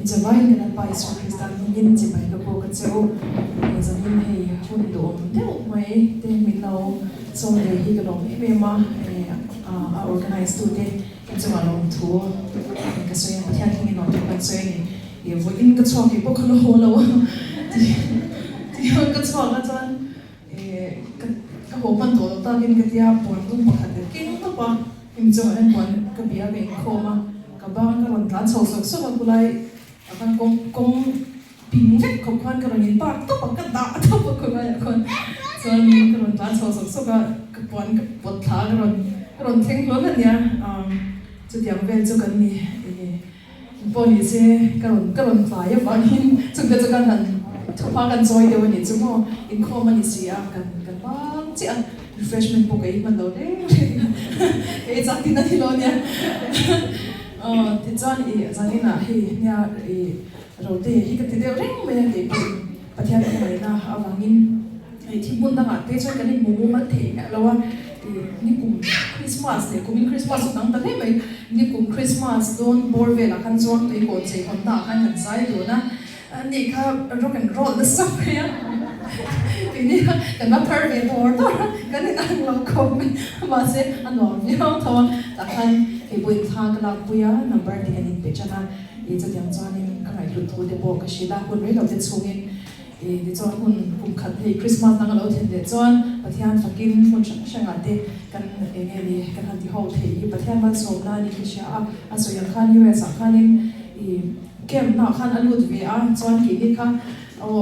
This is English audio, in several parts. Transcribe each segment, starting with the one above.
It's a right and advice for Christian in the by the book and so as a min hey hun do del mai te min lo so the he go me ma organize today it's a long tour ka so yan pathian thing in on to so ni vo in ka chok ki bok lo lo ti ka chok na chan ka ho pan to ta bin ka tia pon tum pa khat ke to pa im jo an pon ka bia be khoma ka ba ka ron tla chok so ka kulai akan kong pingek kong kwan karon in park to pagkat da to pagkaya kon so ni karon tan so ka kapon kapot tha karon theng lo na niya chu tiang vel chu kan ni poni se karon fly wangin chu kan han thopa kan joy de ni chu mo in common is ya kan bang chi refreshment po kai man do de e chati na thilo niya ti chuan zanina hi nia rote hi ka ti deu reng me te pathian ka mai na awangin thi bun da te chuan kan ni mu ma the ka lawa ni kum Christmas le kumin Christmas tang ta le mai ni kum Christmas don bor vela kan zon te ko che kon ta kan sai do na ni kha rock and roll the stuff ya ini kan ma per ve bor to kan ni ang lo ko ma se anor vi ho to ta kan e boi tha ka la puya number ti kan in pe chana e cha tiang chuan in ka ngai lu thu de bo ka shila hun re lo te chungin e de chuan hun kum khat hei Christmas nang lo then de chuan pathian fakin hun shanga te kan e nge ni kan han ti ho thei pathian ma so na ni kisha a so yang khan US a khanin e kem na khan alut ve a chuan ki ni kha o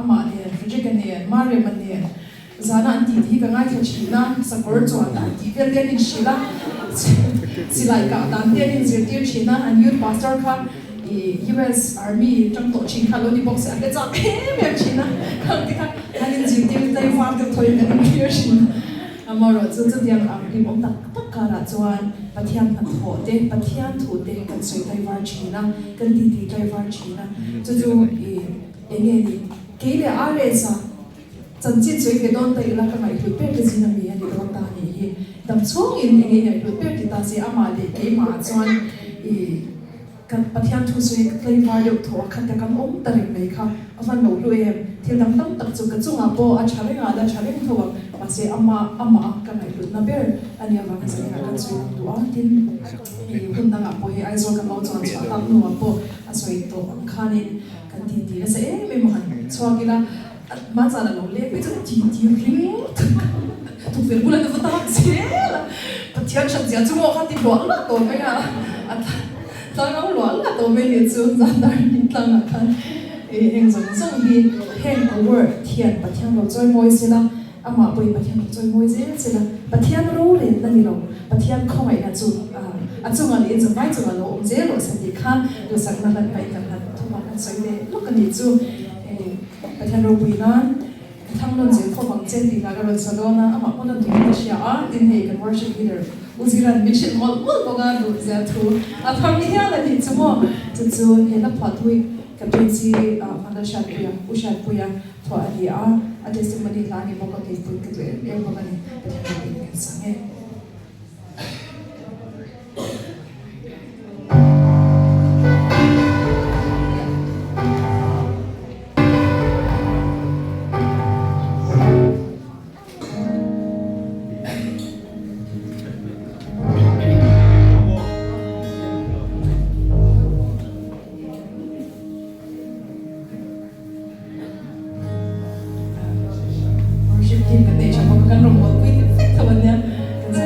ama ne project ne mare man ne zana anti thi ka ngai khachi na sakor chuan ta ti vel den in shila silai ka dan ten in zir tir china and youth pastor kha US army trong to chin khalo ni box ate cha me china khang ti kha hanin zir tir tai farm to thoi kan clear chin amaro chu chu diam am ri bom tak kara chuan pathian na tho te pathian thu te kan soi tai war china kan ti tai war china chu chu nge ni ke le are sa chan chin soi ke don tai la ka mai thu pe ke jina mi ani don ta ni hi dam chung in nge ni thu pe ti ta se ama de ke ma chuan kan pathian thu soi klei var yo tho khat ka kan om ta ri mai kha avan lo lu em thil dam tam tak chu ka chunga po a chhare nga da chhare thowa pa se ama ka mai lu na ber ani ava ka se kan soi tu a tin hun da nga po he ai zo ka lo chuan chha ta nu po a soi to ang khanin kan ti na se me mo han chwagila ma cha la lo le pe chu ti ring tu fel bula da ta se la pathian chan sia chu mo kha ti lo la to me ya ta ngau lo la to me ni chu zan dar ni tlang na khan heng zong hi heng over thian pathian lo choi moi se la ama poi pathian lo choi moi se la pathian ro le na ni lo pathian khoi na chu a chu ma ni chu vai chu ma lo om je lo sa ti khan do sak na lan pai kan han thu ma kan soi le lo kan ni chu pathian ro bui nan thang lon je kho bang chen ti na ga ro sa do na ama pon tu ni sia a tin he kan worship leader uziran mission mol ko ga do za thu a phang ni ya la ni chu mo chu he na phatui ka pe chi manda sha puya usha puya tho ali a testimony la ni mo ko ke pu ke te e mo ga ni pathian ro sa nge kan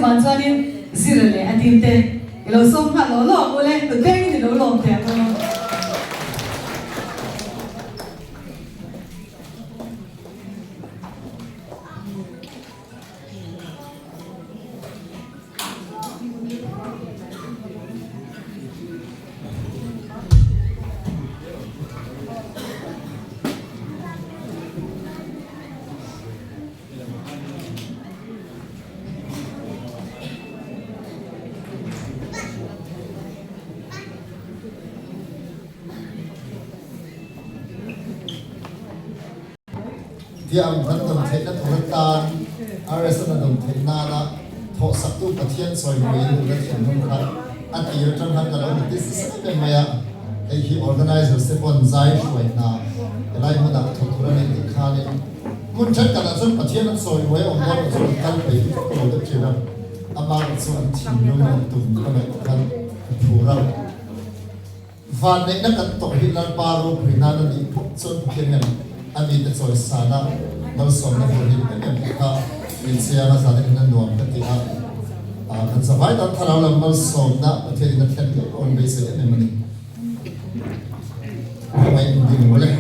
man chuan in zira le atin te ilo som kha lo lo ko le tu beng ni lo lom te koที่อันนั้นต้องเทนัทรการอาร์เอสนั้นต้องเทนาละทอสักตุประเทศสวยงามและเขียนนุ่งครับอันที่เราจะทำกันเราที่สิ่งที่เป็นมาไอ้ที่ organizer เซปอนใจช่วยนะอะไรมันดักทุกคนในที่ข้านี่มันเช่นกันนะส่วนประเทศนั้นสวยงามองค์กรส่วนกันไปที่ตัวเราเชื่ออามาส่วนทีมนุ่งตุ่มก็ไม่กันผู้เราฟันในนักตกหินลปารูปหินนั้นนี่พวกส่วนเพียงนั้นอันนี้จะสวยสาระเราสอนในบทเรียนเป็นแบบว่าเป็นเสียงภาษาที่นั่นรวมกันที่กันสบายตอนถ้าเราเริ่มสอนนะประเทศนั้นแค่เดียวคนไม่เสียในมันนี่ไม่ดีหมดเลย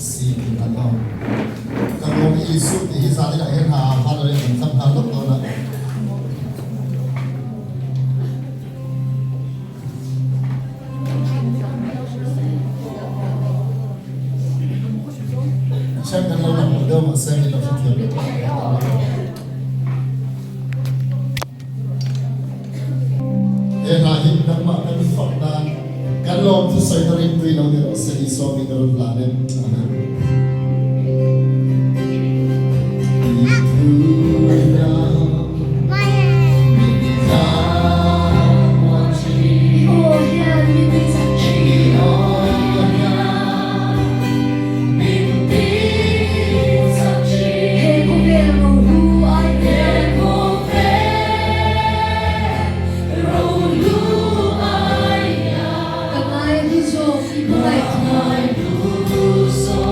สิ่งนั้นเราก็ลงอีสุดที่สาธิตให้หาอะไรสำคัญทุกตัวนะเช่นกันเราหมดเดิมเส้นที่เราเทียบหาหินน้ำมันน้ำฝักดานการลงที่ใส่ตรินตุยเราเนี่ยเส้นที่สองมีกระดูกหลานเนี่ยSo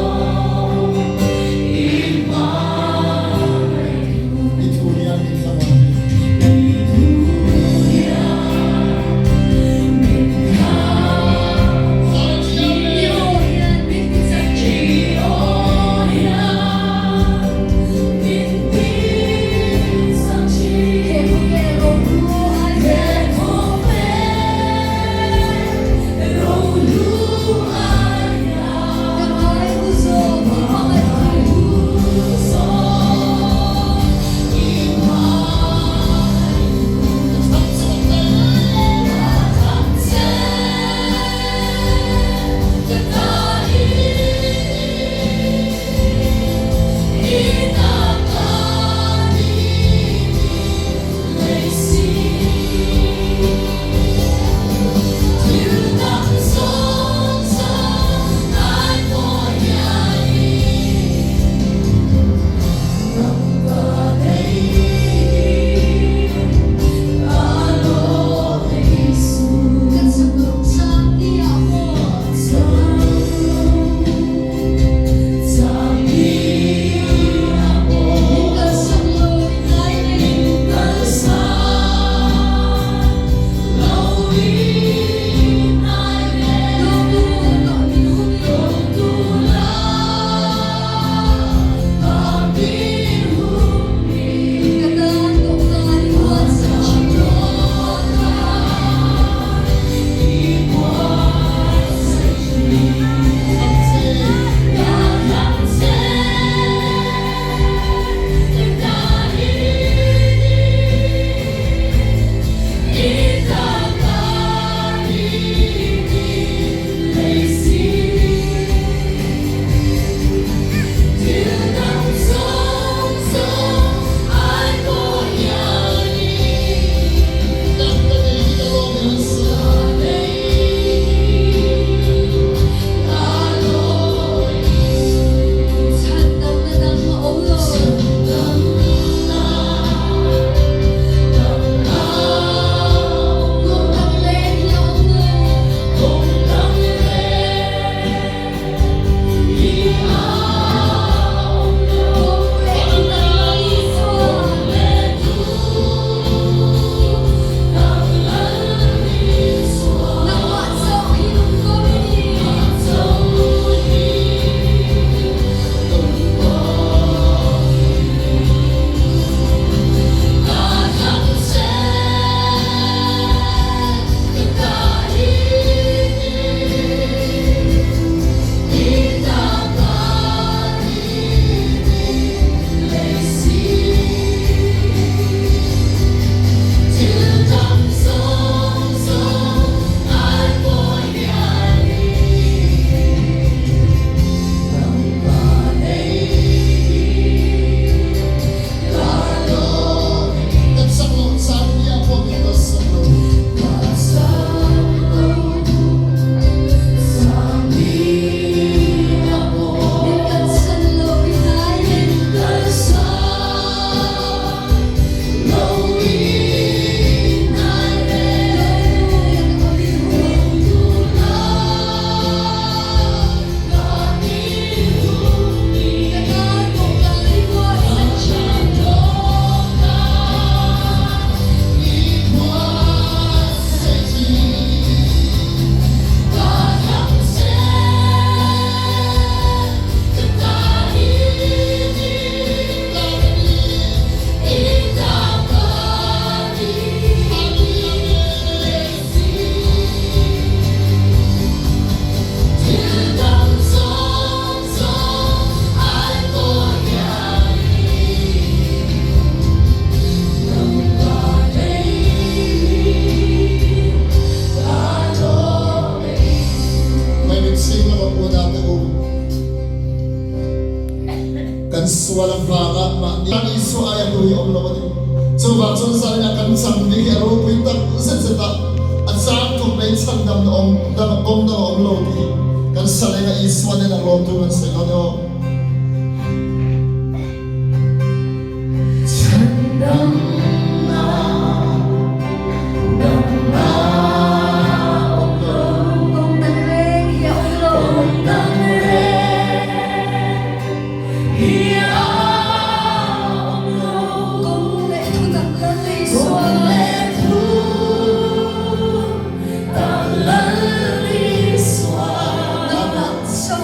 una te u kan suala vanga ma ni ani so aya tu yom lo ni so ba chon sa ya kan sam ni ro pui tak se se ta an sang tu bei chan dam om dam om do om lo ti kan sa le na iswa ne na lo tu man se no do chan dam na dam na om lo om dan re ya om lo om dan re ya om lo om le tu dan le iswa le tu dan le iswa dan so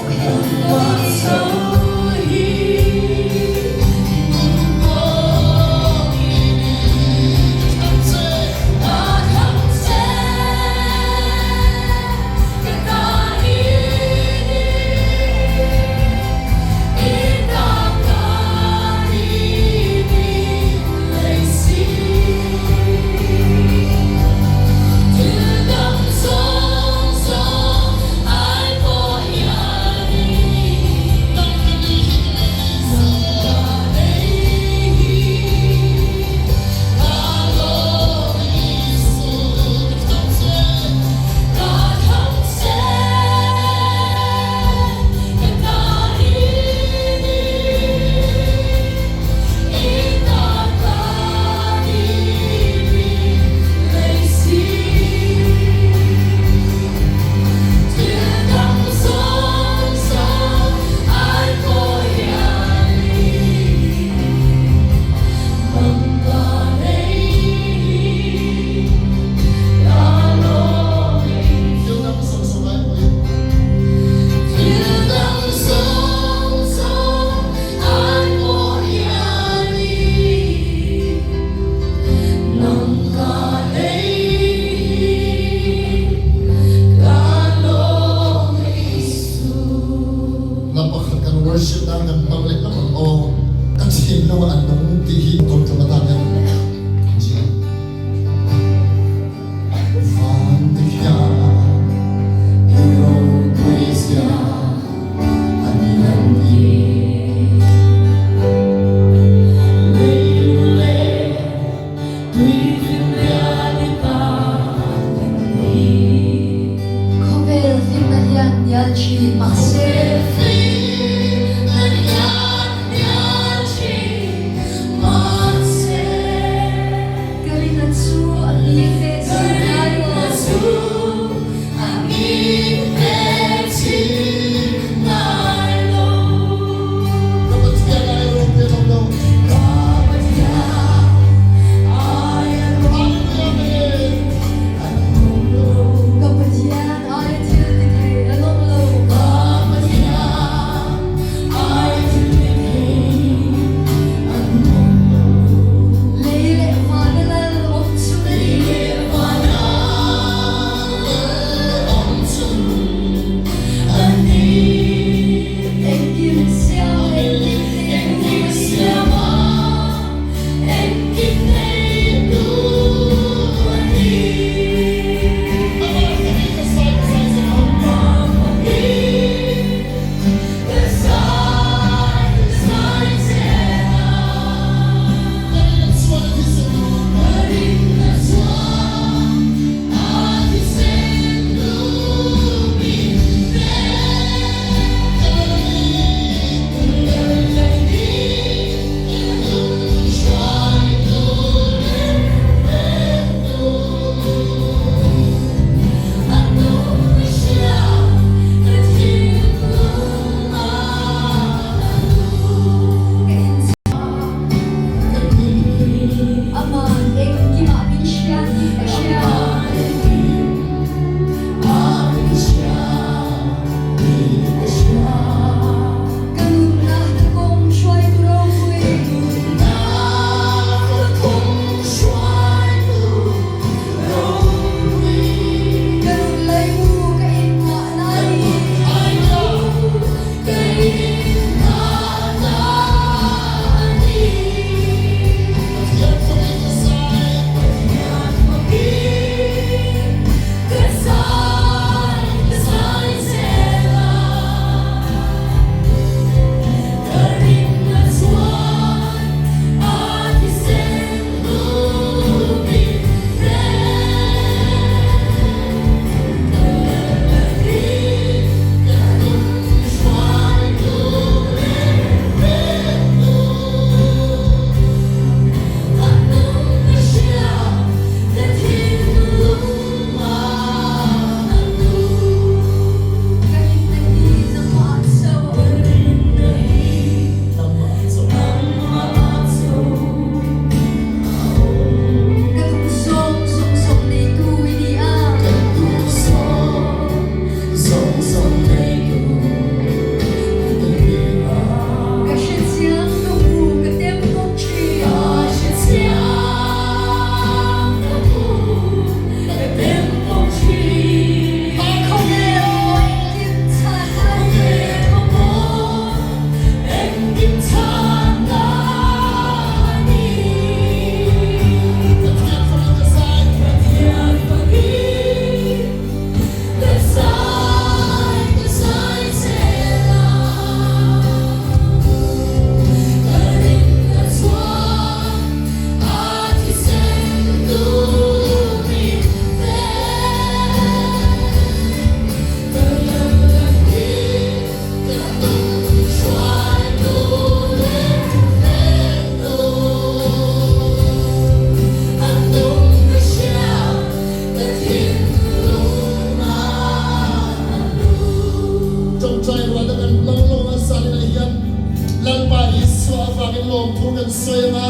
lom thu kan soi ma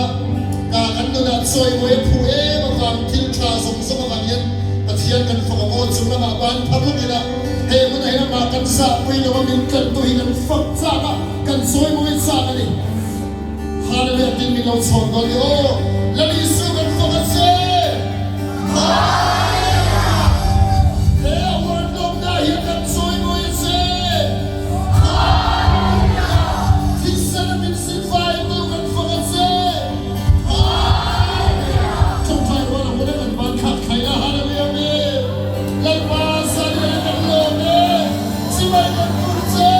ka kan nu na soi mo e phu e ma kam til tha som som ma yen pathian kan fo mo chung na ma ban phalu ni la he mo na ma kan sa pui no min kan tu hi kan fak sa ma kan soi mo in sa ni hallelujah tin mi lo chon do yo la ni su kan fo ka se hallelujah he word lom da hi kan soi mo in se hallelujah ti sa na min sin vai tu kan fo ka se hallelujah chung thai wa na mo na kan ban khat khai la hallelujah me la ma sa ni kan lo me si mai kan tu se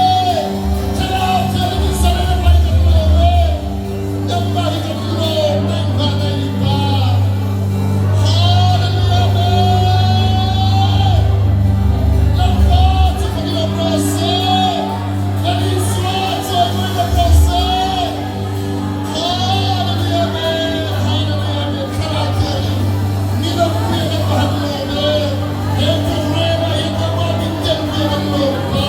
chana cha ni sa na mai kan lo me dam ba hi kan lo me ba na ni pa hallelujah me la ma cha ni lo pro se la ni swa cha ni lo pro se hallelujah me khara ke ni lo pe na ba lo me he ko re ma he ko ma ni ten me lo pa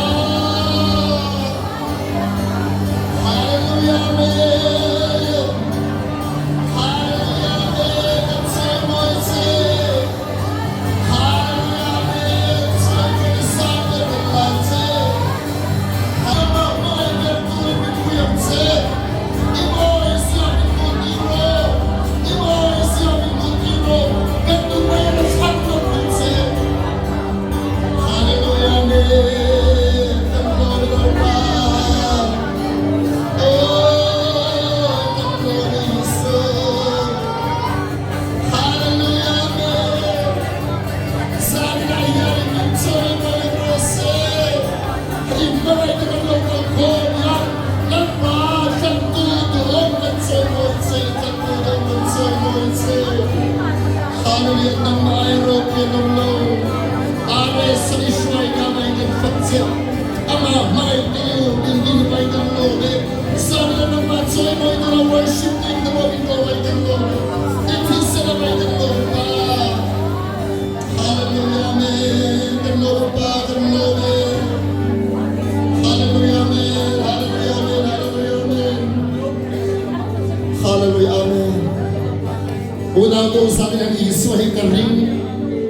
hallelujah me hallelujah me se mo se hallelujah me se mo sa me la se hallelujah me ke tu mi ku yam se I mo se mi ku ni ro I mo se mi ku ni ro ke tu me na sa ko mi se hallelujah me ke lo lo pa Worshiping the Lord in the way the Lord. If he celebrate the Lord, hallelujah, amen. The Lord, the Lord, hallelujah, amen. Hallelujah, amen. Hallelujah, amen. Hallelujah, amen. Unang to sa atin ang Isu ay karing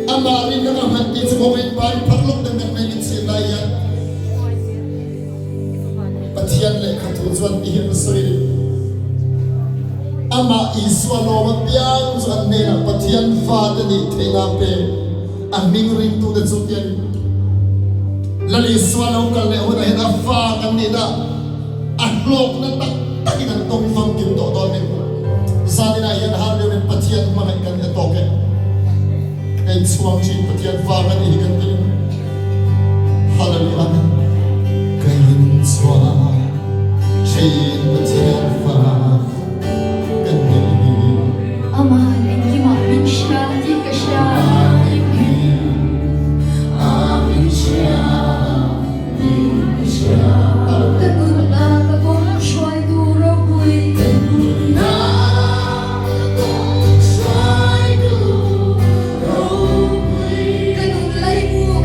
amarin na kamantin sa moment pa paglog ng nagmamit sila yan. Patiyan le katuzwan iyan sa'yo. Ama Isu ano magpiyang sa kanila patiyan fada ni Tinape aming ring to the zutian lali Isu ano kaleo na hinafa kanila ahlok na takin ang tongfang kinto doon sa nila yan haryo ng patiyan mga ikan itoke kaya chanchin patiyan fada ni ikan din hallelujah kaya chanchin patiyan fada Aman and Maruati'n Rsa, di ka siya. Amin siya, di ka siya. Kanuna akong siya'y durapoy. Kanuna akong siya'y durapoy. Kanunlay mo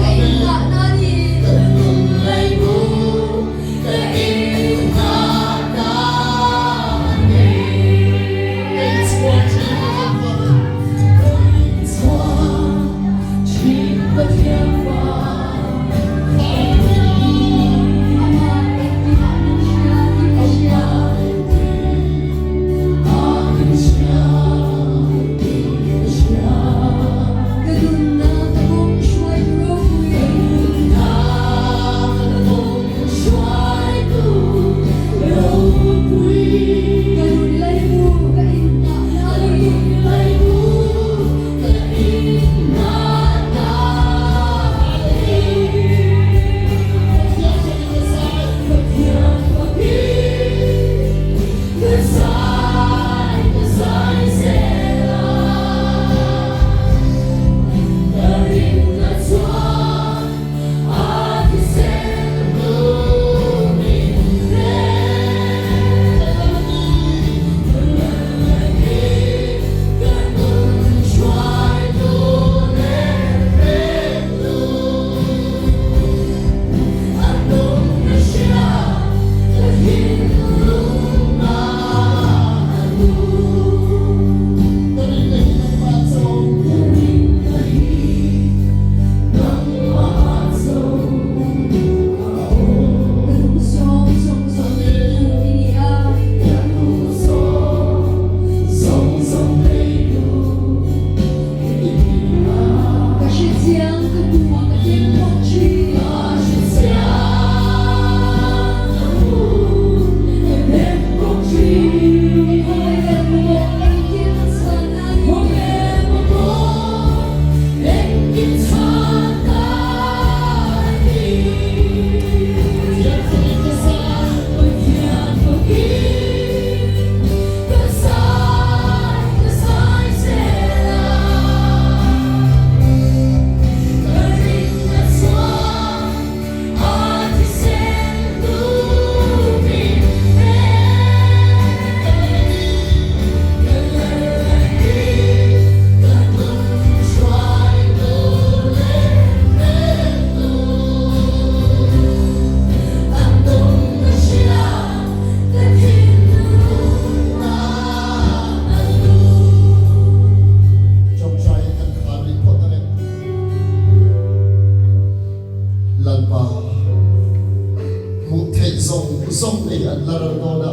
song ni an laral no da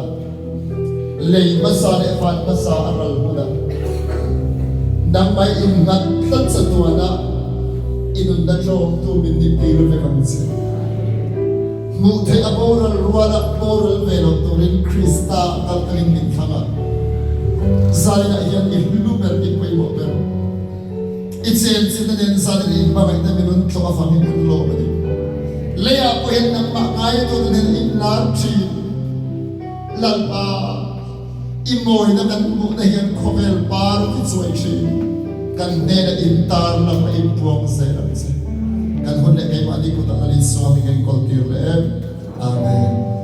lei masa ne fan masa aral mo da nang mai in ngat tat sa tuana inun na jom tu min ni pilo me kamsi mu the aboral ruala moral velo turin krista kalkaling min thanga zalina yan ihlu ber ki poi mo ber itsen sinanen zalin ba mai na minun tlo afang min lo ba leya po hen nang makay to nen inlar chi lalpa imoy na kan mo na yan kovel par ki suai chi kan ne na intar lang ma impuang sa kan hun le kay mali ko ta ali swami kay koltir le amen.